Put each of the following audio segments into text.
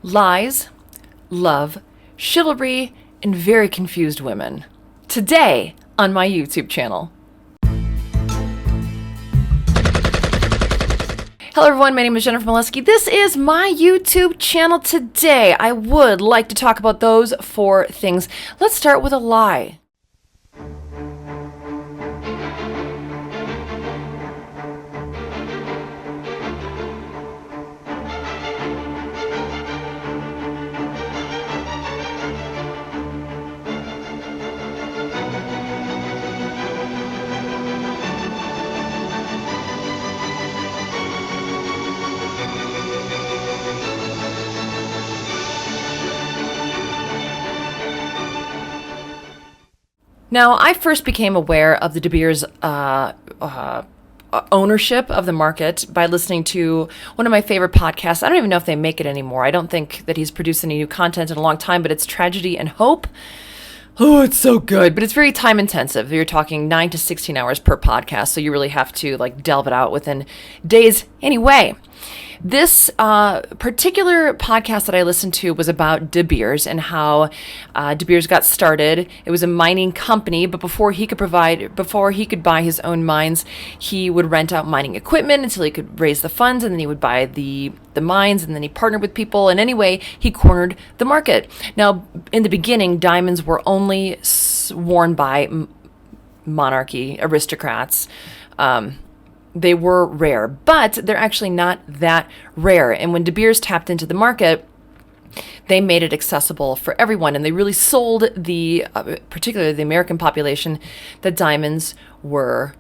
lies, love, chivalry, and very confused women. Today on my YouTube channel. Hello everyone, my name is Jennifer Moleski. This is my YouTube channel. Today I would like to talk about those four things. Let's start with a lie. Now, I first became aware of the De Beers ownership of the market by listening to one of my favorite podcasts. I don't even know if they make it anymore. I don't think that he's produced any new content in a long time, but it's Tragedy and Hope. Oh, it's so good, but it's very time intensive. You're talking 9 to 16 hours per podcast, so you really have to delve it out within days. Anyway, this particular podcast that I listened to was about De Beers and how De Beers got started. It was a mining company, but before he could buy his own mines, he would rent out mining equipment until he could raise the funds, and then he would buy the mines, and then he partnered with people, and anyway, he cornered the market. Now, in the beginning, diamonds were only worn by monarchy, aristocrats. They were rare, but they're actually not that rare. And when De Beers tapped into the market, they made it accessible for everyone, and they really sold particularly the American population, that diamonds were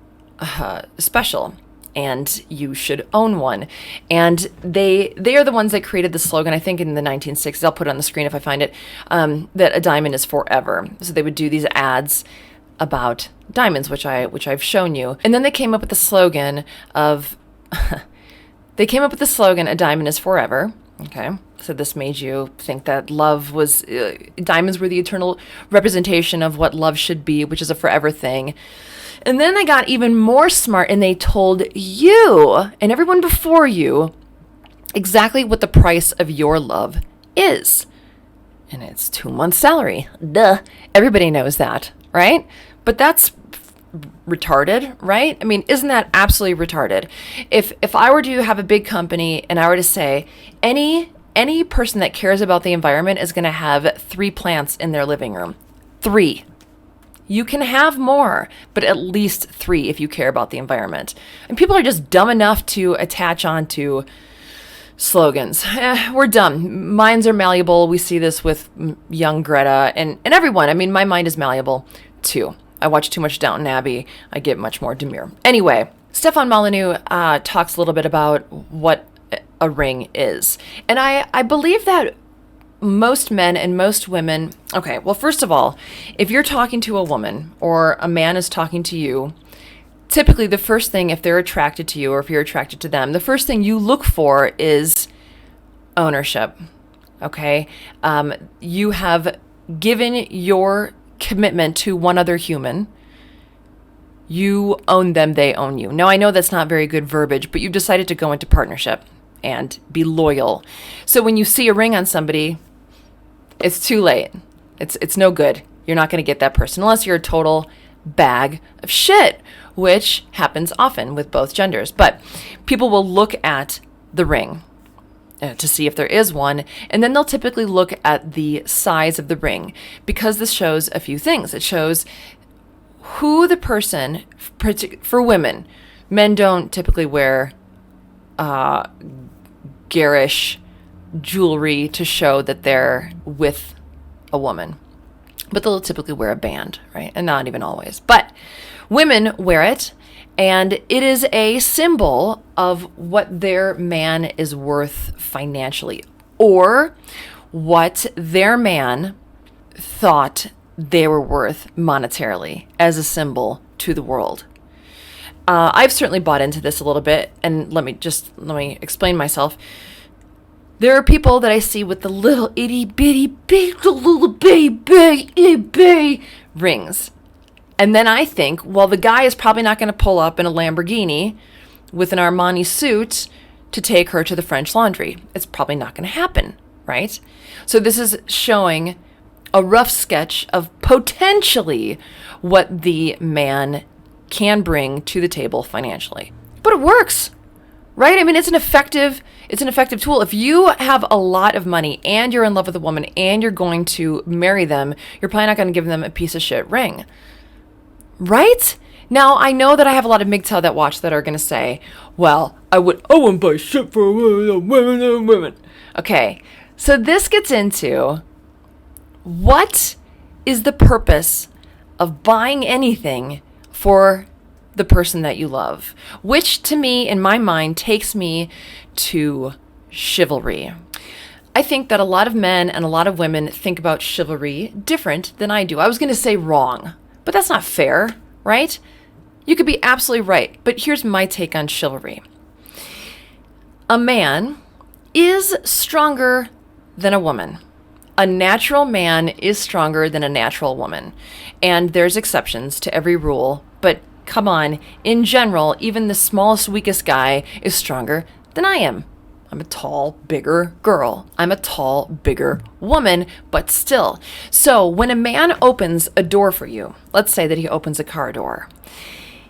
special and you should own one. And they are the ones that created the slogan, I think in the 1960s, I'll put it on the screen if I find it, that a diamond is forever. So they would do these ads about diamonds, which I've shown you. And then they came up with the slogan of, a diamond is forever. Okay. So this made you think that diamonds were the eternal representation of what love should be, which is a forever thing. And then they got even more smart and they told you and everyone before you exactly what the price of your love is. And it's 2 months' salary. Duh. Everybody knows that, right? But that's retarded, right? I mean, isn't that absolutely retarded? If I were to have a big company and I were to say any person that cares about the environment is going to have 3 plants in their living room. 3. You can have more, but at least 3 if you care about the environment. And people are just dumb enough to attach onto slogans. We're dumb. Minds are malleable. We see this with young Greta and everyone. I mean, my mind is malleable too. I watch too much Downton Abbey. I get much more demure. Anyway, Stefan Molyneux talks a little bit about what a ring is. And I believe that most men and most women, okay, well, first of all, if you're talking to a woman or a man is talking to you, typically the first thing, if they're attracted to you or if you're attracted to them, the first thing you look for is ownership, okay? You have given your commitment to one other human. You own them, they own you. Now, I know that's not very good verbiage, but you've decided to go into partnership and be loyal. So when you see a ring on somebody, it's too late. It's no good. You're not going to get that person unless you're a total bag of shit, which happens often with both genders. But people will look at the ring to see if there is one, and then they'll typically look at the size of the ring, because this shows a few things. It shows who the person, for women, men don't typically wear garish jewelry to show that they're with a woman, but they'll typically wear a band, right? And not even always, but women wear it, and it is a symbol of what their man is worth financially, or what their man thought they were worth monetarily as a symbol to the world. I've certainly bought into this a little bit, and let me explain myself. There are people that I see with the little itty bitty big little baby rings. And then I think, well, the guy is probably not going to pull up in a Lamborghini with an Armani suit to take her to the French Laundry. It's probably not going to happen, right? So this is showing a rough sketch of potentially what the man can bring to the table financially. But it works, right? I mean, it's an effective tool. If you have a lot of money and you're in love with a woman and you're going to marry them, you're probably not going to give them a piece of shit ring, right? Now, I know that I have a lot of MGTOW that watch that are going to say, well, I wouldn't buy shit for women. Okay, so this gets into what is the purpose of buying anything for the person that you love, which to me, in my mind, takes me to chivalry. I think that a lot of men and a lot of women think about chivalry different than I do. I was going to say wrong, but that's not fair, right? You could be absolutely right, but here's my take on chivalry. A man is stronger than a woman. A natural man is stronger than a natural woman. And there's exceptions to every rule, but come on, in general, even the smallest, weakest guy is stronger than I am. I'm a tall, bigger girl. I'm a tall, bigger woman, but still. So when a man opens a door for you, let's say that he opens a car door,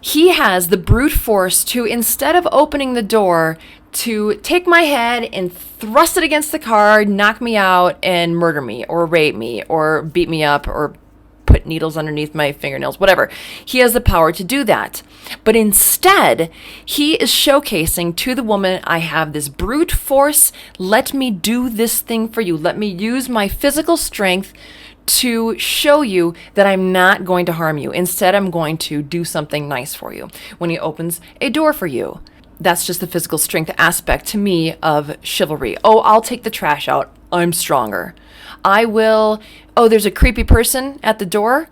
he has the brute force to, instead of opening the door, to take my head and thrust it against the car, knock me out, and murder me, or rape me, or beat me up, or put needles underneath my fingernails, whatever. He has the power to do that. But instead, he is showcasing to the woman, I have this brute force. Let me do this thing for you. Let me use my physical strength to show you that I'm not going to harm you. Instead, I'm going to do something nice for you. When he opens a door for you, that's just the physical strength aspect to me of chivalry. Oh, I'll take the trash out. I'm stronger. I will. Oh, there's a creepy person at the door,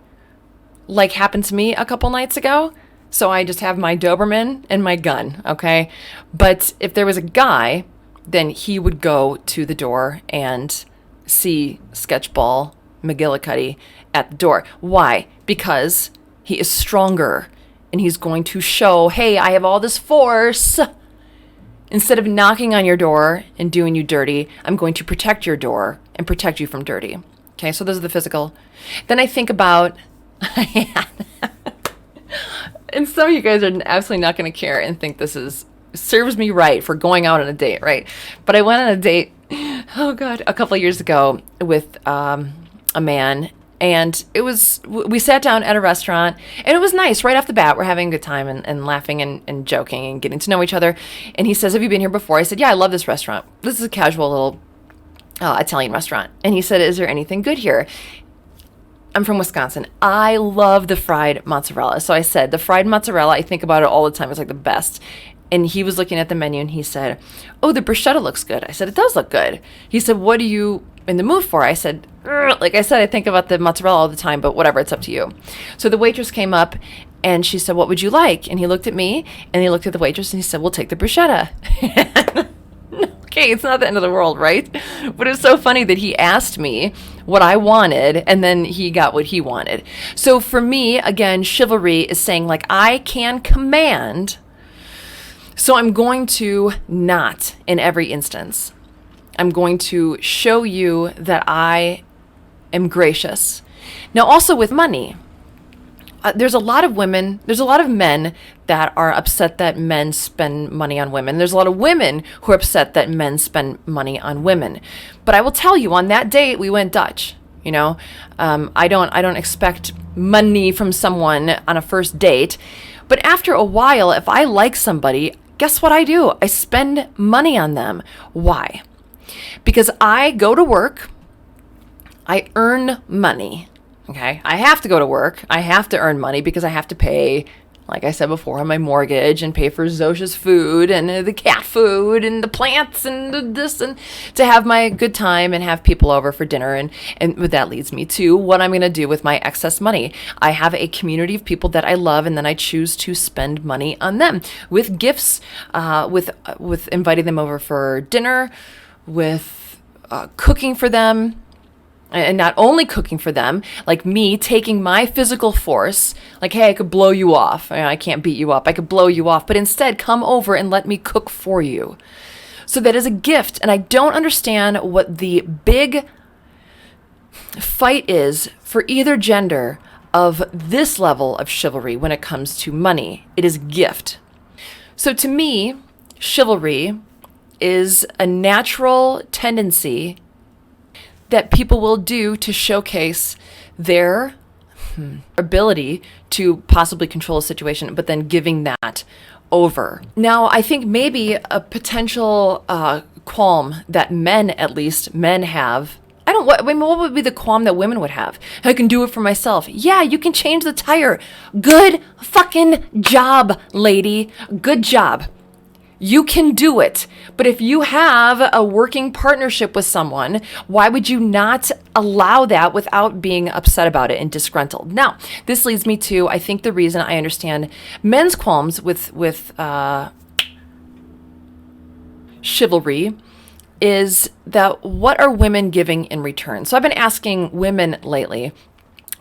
like happened to me a couple nights ago. So I just have my Doberman and my gun, okay? But if there was a guy, then he would go to the door and see Sketchball McGillicuddy at the door. Why? Because he is stronger and he's going to show, hey, I have all this force. Instead of knocking on your door and doing you dirty, I'm going to protect your door and protect you from dirty. Okay, so those are the physical. Then I think about, and some of you guys are absolutely not going to care and think this serves me right for going out on a date, right? But I went on a date, oh God, a couple of years ago with a man, and we sat down at a restaurant, and it was nice right off the bat. We're having a good time and laughing and joking and getting to know each other. And he says, have you been here before? I said, yeah, I love this restaurant. This is a casual little Italian restaurant. And he said, is there anything good here? I'm from Wisconsin. I love the fried mozzarella. So I said, the fried mozzarella, I think about it all the time. It's like the best. And he was looking at the menu and he said, oh, the bruschetta looks good. I said, it does look good. He said, what are you in the mood for? I said, like I said, I think about the mozzarella all the time, but whatever, it's up to you. So the waitress came up and she said, what would you like? And he looked at me and he looked at the waitress and he said, we'll take the bruschetta. Okay, it's not the end of the world, right? But it's so funny that he asked me what I wanted and then he got what he wanted. So for me, again, chivalry is saying, like, I can command, so I'm going to not in every instance. I'm going to show you that I am gracious. Now, also with money, there's a lot of men that are upset that men spend money on women. There's a lot of women who are upset that men spend money on women. But I will tell you, on that date, we went Dutch. You know, I don't expect money from someone on a first date. But after a while, if I like somebody, guess what I do? I spend money on them. Why? Because I go to work, I earn money. Okay, I have to go to work. I have to earn money because I have to pay, like I said before, on my mortgage and pay for Zosha's food and the cat food and the plants and this, and to have my good time and have people over for dinner. And that leads me to what I'm going to do with my excess money. I have a community of people that I love, and then I choose to spend money on them with gifts, with inviting them over for dinner, with cooking for them. And not only cooking for them, like me taking my physical force, like, hey, I could blow you off. I can't beat you up. I could blow you off. But instead, come over and let me cook for you. So that is a gift. And I don't understand what the big fight is for either gender of this level of chivalry when it comes to money. It is gift. So to me, chivalry is a natural tendency that people will do to showcase their ability to possibly control a situation, but then giving that over. Now, I think maybe a potential qualm that men have. What would be the qualm that women would have? I can do it for myself. Yeah, you can change the tire. Good fucking job, lady. Good job. You can do it. But if you have a working partnership with someone, why would you not allow that without being upset about it and disgruntled? Now, this leads me to, I think, the reason I understand men's qualms with chivalry is that what are women giving in return? So I've been asking women lately,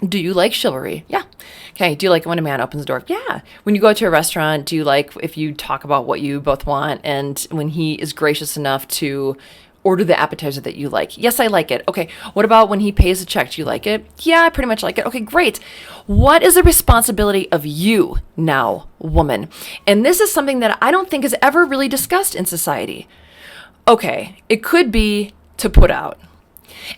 do you like chivalry? Yeah. Okay. Do you like it when a man opens the door? Yeah. When you go to a restaurant, do you like if you talk about what you both want and when he is gracious enough to order the appetizer that you like? Yes, I like it. Okay. What about when he pays the check? Do you like it? Yeah, I pretty much like it. Okay, great. What is the responsibility of you now, woman? And this is something that I don't think is ever really discussed in society. Okay, it could be to put out.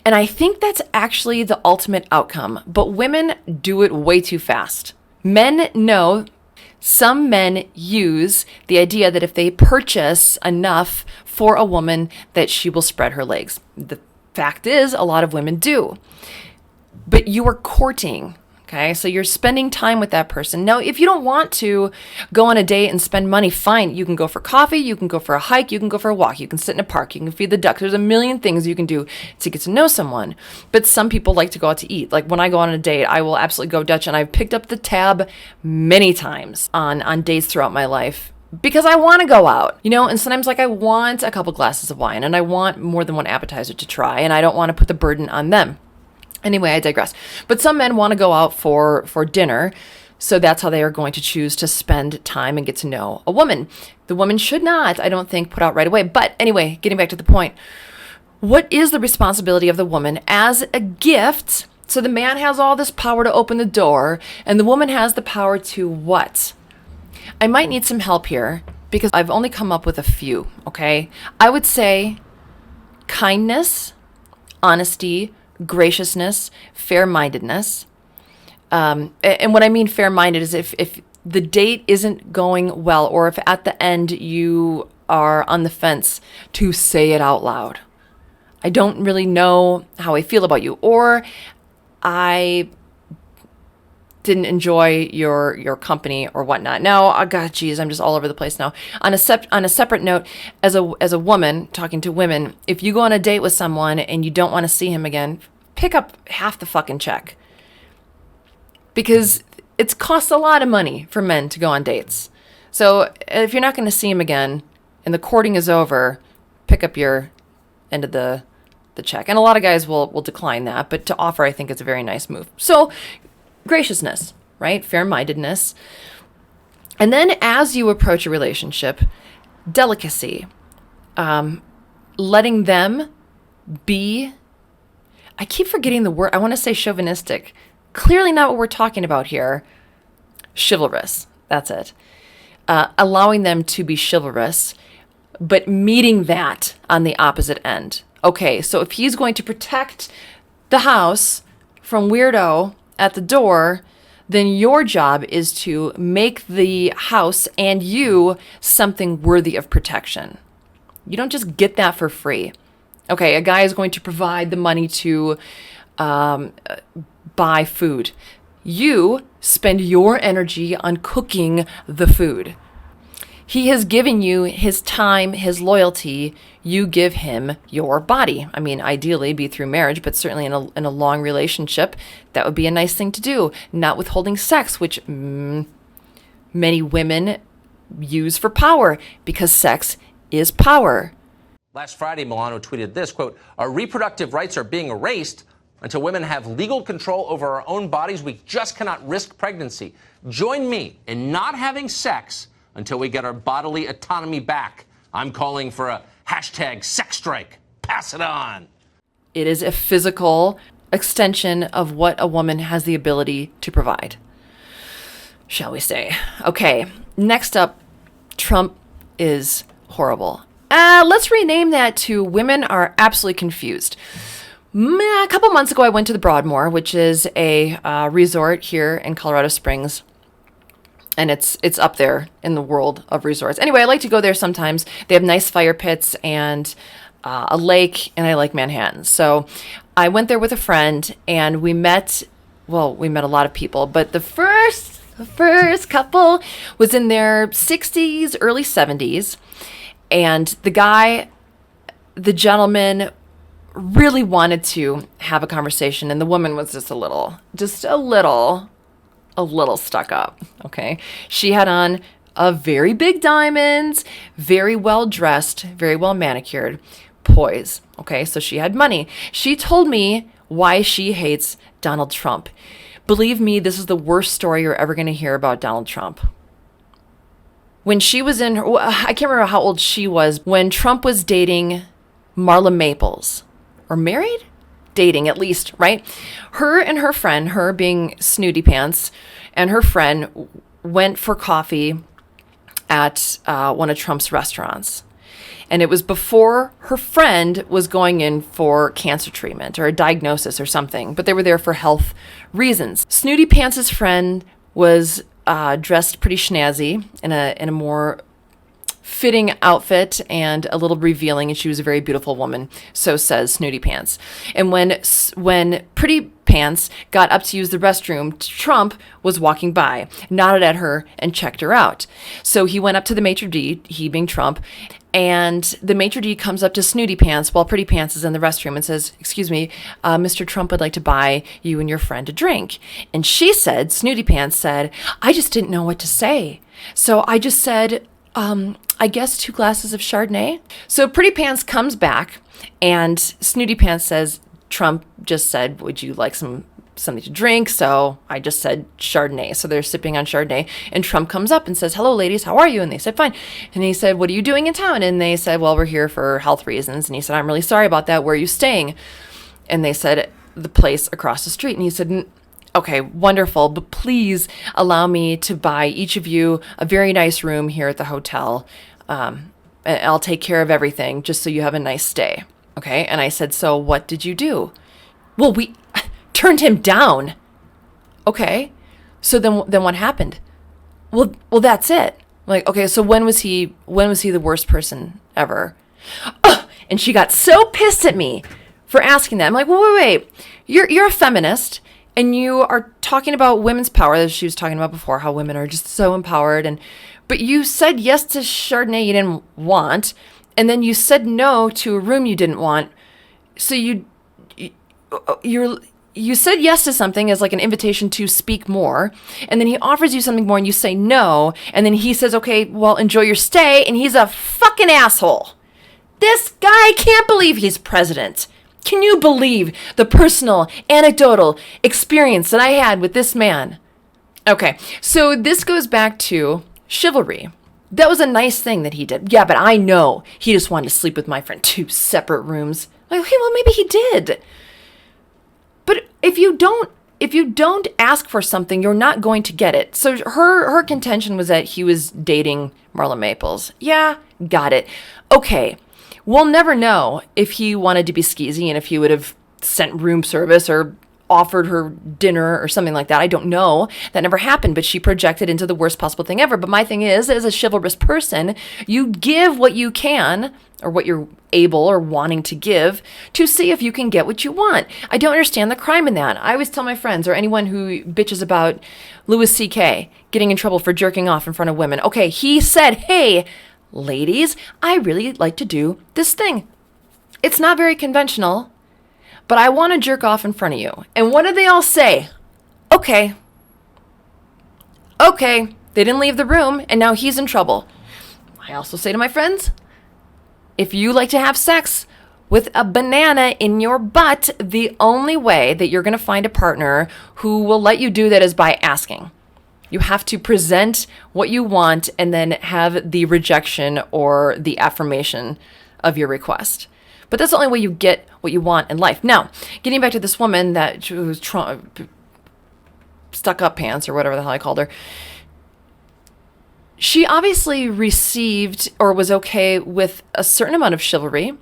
And I think that's actually the ultimate outcome, but women do it way too fast. Men know, some men use the idea that if they purchase enough for a woman that she will spread her legs. The fact is, a lot of women do. But you are courting. Okay, so you're spending time with that person. Now, if you don't want to go on a date and spend money, fine. You can go for coffee, you can go for a hike, you can go for a walk, you can sit in a park, you can feed the ducks. There's a million things you can do to get to know someone. But some people like to go out to eat. Like when I go on a date, I will absolutely go Dutch, and I've picked up the tab many times on dates throughout my life because I want to go out, and sometimes I want a couple glasses of wine and I want more than one appetizer to try, and I don't want to put the burden on them. Anyway, I digress. But some men want to go out for dinner, so that's how they are going to choose to spend time and get to know a woman. The woman should not, I don't think, put out right away. But anyway, getting back to the point, what is the responsibility of the woman as a gift? So the man has all this power to open the door, and the woman has the power to what? I might need some help here because I've only come up with a few, okay? I would say kindness, honesty, graciousness, fair-mindedness. And what I mean fair-minded is if the date isn't going well, or if at the end you are on the fence, to say it out loud. I don't really know how I feel about you, or I didn't enjoy your company or whatnot. Now, oh God, geez, I'm just all over the place now. On a separate note, as a woman talking to women, if you go on a date with someone and you don't want to see him again, pick up half the fucking check, because it costs a lot of money for men to go on dates. So if you're not going to see him again and the courting is over, pick up your end of the check. And a lot of guys will decline that, but to offer, I think it's a very nice move. So graciousness, right? Fair-mindedness. And then as you approach a relationship, delicacy, letting them be, I keep forgetting the word, I want to say chauvinistic. Clearly not what we're talking about here. Chivalrous, that's it. Allowing them to be chivalrous, but meeting that on the opposite end. Okay, so if he's going to protect the house from weirdo at the door, then your job is to make the house and you something worthy of protection. You don't just get that for free. Okay, a guy is going to provide the money to buy food. You spend your energy on cooking the food. He has given you his time, his loyalty. You give him your body. I mean, ideally be through marriage, but certainly in a long relationship, that would be a nice thing to do. Not withholding sex, which many women use for power, because sex is power. Last Friday, Milano tweeted this, quote, "Our reproductive rights are being erased until women have legal control over our own bodies. We just cannot risk pregnancy. Join me in not having sex until we get our bodily autonomy back. I'm calling for a hashtag sex strike. Pass it on. It is a physical extension of what a woman has the ability to provide, shall we say. Okay, next up, Trump is horrible. Let's rename that to women are absolutely confused. A couple months ago, I went to the Broadmoor, which is a resort here in Colorado Springs. And it's up there in the world of resorts. Anyway, I like to go there sometimes. They have nice fire pits and a lake, and I like Manhattan. So I went there with a friend, and we met a lot of people. But the first couple was in their 60s, early 70s. And the gentleman really wanted to have a conversation, and the woman was just a little stuck up. Okay. She had on a very big diamonds, very well dressed, very well manicured, poise. Okay. So she had money. She told me why she hates Donald Trump. Believe me, this is the worst story you're ever going to hear about Donald Trump. When she was I can't remember how old she was, when Trump was dating Marla Maples, or married? Dating at least, right? Her and her friend, her being Snooty Pants, and her friend went for coffee at one of Trump's restaurants. And it was before her friend was going in for cancer treatment or a diagnosis or something, but they were there for health reasons. Snooty Pants' friend was dressed pretty snazzy in a more fitting outfit and a little revealing, and she was a very beautiful woman, so says Snooty Pants. And when Pretty Pants got up to use the restroom, Trump was walking by, nodded at her, and checked her out. So he went up to the maitre d', he being Trump, and the maitre d' comes up to Snooty Pants while Pretty Pants is in the restroom and says, "Excuse me, Mr. Trump would like to buy you and your friend a drink." And Snooty Pants said, "I just didn't know what to say. So I just said, I guess 2 glasses of Chardonnay." So Pretty Pants comes back, and Snooty Pants says, "Trump just said, would you like something to drink?" So I just said Chardonnay. So they're sipping on Chardonnay, and Trump comes up and says, "Hello, ladies, how are you?" And they said, "Fine." And he said, "What are you doing in town?" And they said, "Well, we're here for health reasons." And he said, "I'm really sorry about that. Where are you staying?" And they said, "The place across the street." And he said, "Okay, wonderful, but please allow me to buy each of you a very nice room here at the hotel. I'll take care of everything just so you have a nice stay." Okay. And I said, "So what did you do?" "Well, we turned him down." "Okay. So then what happened?" Well, that's it. I'm like, okay, so when was he the worst person ever? Oh, and she got so pissed at me for asking that. I'm like, well, wait. You're a feminist, and you are talking about women's power, as she was talking about before, how women are just so empowered, but you said yes to Chardonnay you didn't want, and then you said no to a room you didn't want. So you said yes to something as like an invitation to speak more, and then he offers you something more and you say no, and then he says, "Okay, well, enjoy your stay," and he's a fucking asshole. This guy can't believe he's president. Can you believe the personal, anecdotal experience that I had with this man? Okay, so this goes back to chivalry. That was a nice thing that he did. Yeah, but I know he just wanted to sleep with my friend, 2 separate rooms. Like, okay, well, maybe he did. But if you don't ask for something, you're not going to get it. So her contention was that he was dating Marla Maples. Yeah, got it. Okay, we'll never know if he wanted to be skeezy and if he would have sent room service or offered her dinner or something like that. I don't know. That never happened, but she projected into the worst possible thing ever. But my thing is, as a chivalrous person, you give what you can or what you're able or wanting to give to see if you can get what you want. I don't understand the crime in that. I always tell my friends or anyone who bitches about Louis C.K. getting in trouble for jerking off in front of women. Okay, he said, "Hey, ladies, I really like to do this thing. It's not very conventional, but I want to jerk off in front of you." And what did they all say? Okay. Okay. They didn't leave the room, and now he's in trouble. I also say to my friends, if you like to have sex with a banana in your butt, the only way that you're going to find a partner who will let you do that is by asking. You have to present what you want and then have the rejection or the affirmation of your request. But that's the only way you get what you want in life. Now, getting back to this woman that was stuck up pants or whatever the hell I called her. She obviously received or was okay with a certain amount of chivalry.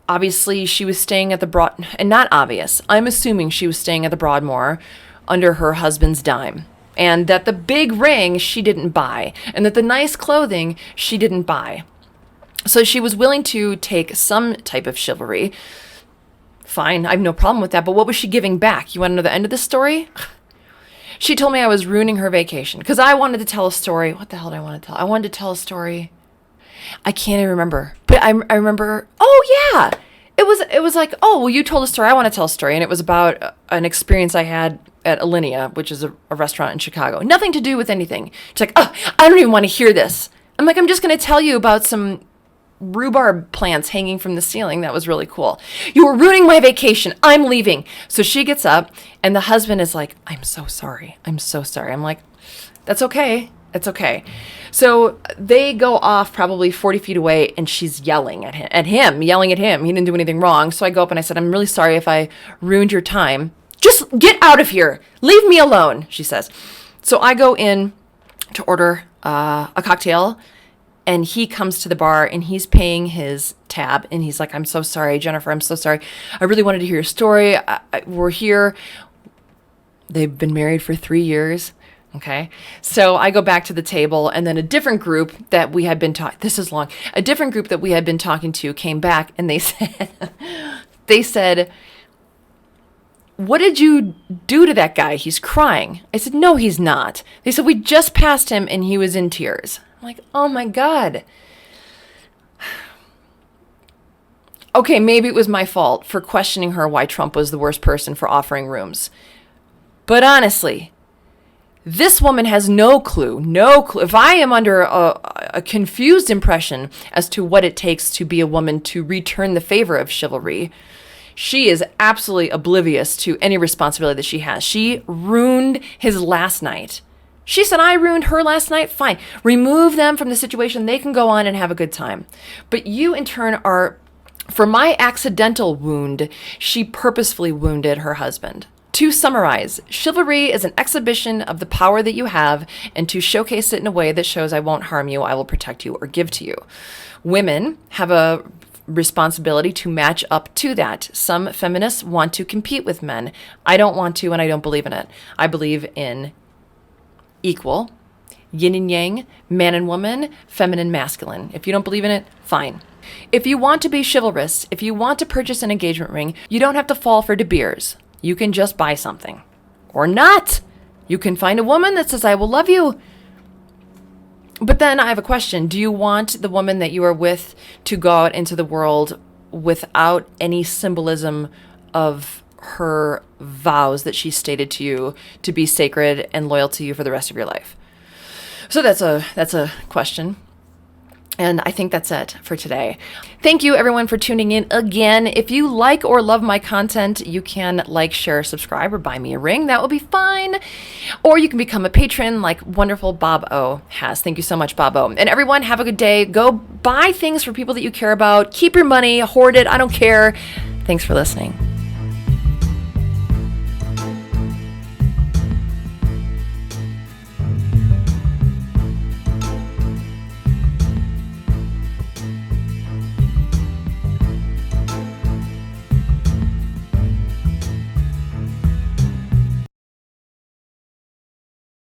Obviously, she was staying at the Broad, and not obvious. I'm assuming she was staying at the Broadmoor under her husband's dime. And that the big ring she didn't buy. And that the nice clothing she didn't buy. So she was willing to take some type of chivalry. Fine, I have no problem with that. But what was she giving back? You want to know the end of the story? She told me I was ruining her vacation because I wanted to tell a story. What the hell did I want to tell? I wanted to tell a story. I can't even remember. But I remember, oh yeah. It was like, oh, well, you told a story. I want to tell a story. And it was about an experience I had at Alinea, which is a restaurant in Chicago. Nothing to do with anything. She's like, oh, I don't even want to hear this. I'm like, I'm just going to tell you about some rhubarb plants hanging from the ceiling. That was really cool. You were ruining my vacation. I'm leaving. So she gets up and the husband is like, I'm so sorry. I'm so sorry. I'm like, that's okay. It's okay. So they go off probably 40 feet away and she's yelling at him. He didn't do anything wrong. So I go up and I said, I'm really sorry if I ruined your time. Just get out of here. Leave me alone, she says. So I go in to order a cocktail. And he comes to the bar and he's paying his tab. And he's like, I'm so sorry, Jennifer. I'm so sorry. I really wanted to hear your story. We're here. They've been married for 3 years. Okay. So I go back to the table and then a different group that we had been talking, this is long. A different group that we had been talking to came back and they said, what did you do to that guy? He's crying. I said, no, he's not. They said, we just passed him and he was in tears. I'm like, oh my God. Okay, maybe it was my fault for questioning her why Trump was the worst person for offering rooms. But honestly, this woman has no clue. If I am under a confused impression as to what it takes to be a woman to return the favor of chivalry, she is absolutely oblivious to any responsibility that she has. She ruined his last night. She said, I ruined her last night. Fine. Remove them from the situation. They can go on and have a good time. But you, in turn, are, for my accidental wound, she purposefully wounded her husband. To summarize, chivalry is an exhibition of the power that you have and to showcase it in a way that shows I won't harm you, I will protect you, or give to you. Women have a responsibility to match up to that. Some feminists want to compete with men. I don't want to, and I don't believe in it. I believe in equal, yin and yang, man and woman, feminine, masculine. If you don't believe in it, fine. If you want to be chivalrous, if you want to purchase an engagement ring, you don't have to fall for De Beers. You can just buy something. Or not. You can find a woman that says, I will love you. But then I have a question. Do you want the woman that you are with to go out into the world without any symbolism of her vows that she stated to you to be sacred and loyal to you for the rest of your life? So that's a question. And I think that's it for today. Thank you everyone for tuning in again. If you like or love my content, you can like, share, subscribe, or buy me a ring. That will be fine. Or you can become a patron like wonderful Bob O has. Thank you so much, Bob O. And everyone, have a good day. Go buy things for people that you care about. Keep your money, hoard it. I don't care. Thanks for listening.